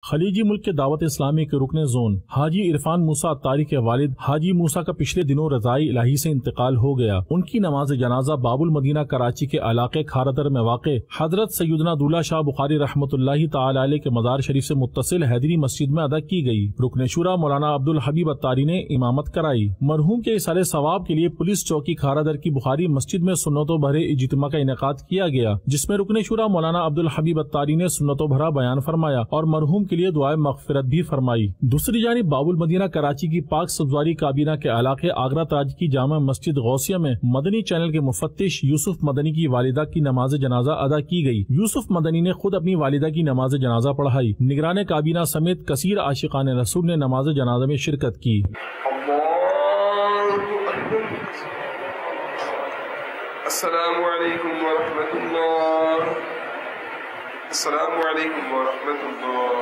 خلیجی ملک کے دعوت اسلامی کے رکن زون حاجی عرفان موسیٰ عطاری کے والد حاجی موسیٰ کا پچھلے دنوں رضائی الہی سے انتقال ہو گیا۔ ان کی نماز جنازہ باب المدینہ کراچی کے علاقے کھارادر میں واقع حضرت سیدنا دولہ شاہ بخاری رحمۃ اللہ تعالی علیہ کے مزار شریف سے متصل حیدری مسجد میں ادا کی گئی۔ رکن شورا مولانا عبدالحبیب عطاری نے امامت کرائی۔ مرحوم کے اثر ثواب کے لیے پولیس چوکی کھارادر کی بخاری مسجد میں سنتوں بھرے اجتماع کا انعقاد کیا گیا، جس میں رکن شورا مولانا عبدالحبیب عطاری نے سنتوں بھرا بیان فرمایا اور مرحوم کے لیے دعائے مغفرت بھی فرمائی۔ دوسری جانب باب المدینہ کراچی کی پاک سبزواری کابینہ کے علاقے آگرہ تاج کی جامع مسجد غوثیہ میں مدنی چینل کے مفتش یوسف مدنی کی والدہ کی نماز جنازہ ادا کی گئی۔ یوسف مدنی نے خود اپنی والدہ کی نماز جنازہ پڑھائی۔ نگران کابینہ سمیت کثیر عاشقان رسول نے نماز جنازہ میں شرکت کی۔ السلام علیکم ورحمۃ اللہ۔ السلام علیکم ورحمۃ اللہ۔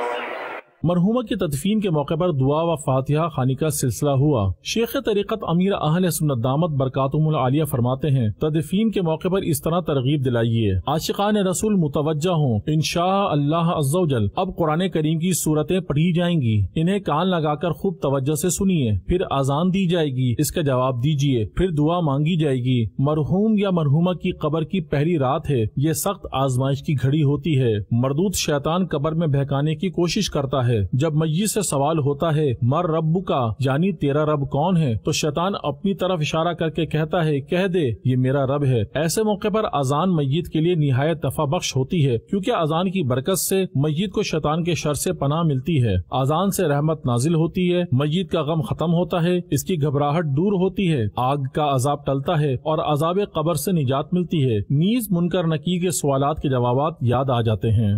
مرحومہ کی تدفین کے موقع پر دعا و فاتحہ خوانی کا سلسلہ ہوا۔ شیخ طریقت امیر اہل سنت دامت برکاتہم العالیہ فرماتے ہیں، تدفین کے موقع پر اس طرح ترغیب دلائیے، عاشقان رسول متوجہ ہوں، انشاء اللہ عز و جل اب قرآن کریم کی صورتیں پڑھی جائیں گی، انہیں کان لگا کر خوب توجہ سے سنیے، پھر اذان دی جائے گی، اس کا جواب دیجیے، پھر دعا مانگی جائے گی۔ مرحوم یا مرحومہ کی قبر کی پہلی رات ہے، یہ سخت آزمائش کی گھڑی ہوتی ہے۔ مردود شیطان قبر میں بہکانے کی کوشش کرتا ہے۔ جب میت سے سوال ہوتا ہے مر رب کا، یعنی تیرا رب کون ہے، تو شیطان اپنی طرف اشارہ کر کے کہتا ہے کہہ دے یہ میرا رب ہے۔ ایسے موقع پر اذان میت کے لیے نہایت دفع بخش ہوتی ہے، کیونکہ اذان کی برکت سے میت کو شیطان کے شر سے پناہ ملتی ہے۔ اذان سے رحمت نازل ہوتی ہے، میت کا غم ختم ہوتا ہے، اس کی گھبراہٹ دور ہوتی ہے، آگ کا عذاب ٹلتا ہے اور عذاب قبر سے نجات ملتی ہے، نیز منکر نکیر کے سوالات کے جوابات یاد آ جاتے ہیں۔